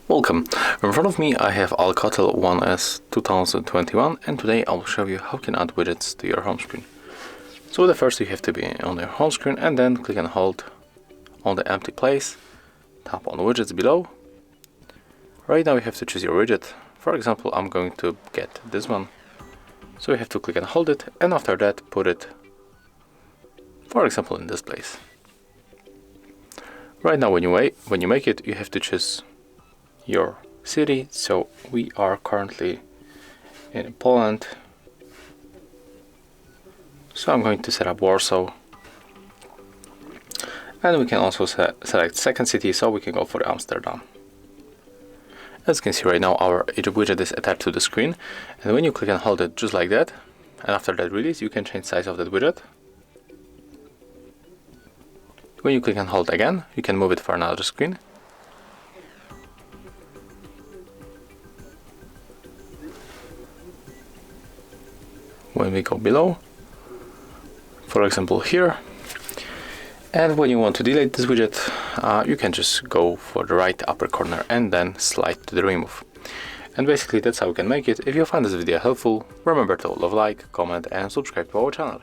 Welcome. In front of me I have ALCATEL 1S 2021, and today I will show you how you can add widgets to your home screen. So the first you have to be on your home screen and then click and hold on the empty place, tap on widgets below. Right now you have to choose your widget. For example, I'm going to get this one. So you have to click and hold it, and after that put it, for example, in this place. Right now when you make it, you have to choose your city. So we are currently in Poland, so I'm going to set up Warsaw, and we can also select second city, so we can go for Amsterdam. As you can see right now, our widget is attached to the screen, and when you click and hold it just like that, and after that release, you can change size of that widget. When you click and hold again, you can move it for another screen. When we go below, for example here, and when you want to delete this widget, you can just go for the right upper corner and then slide to the remove. And basically that's how you can make it. If you found this video helpful, remember to like, comment and subscribe to our channel.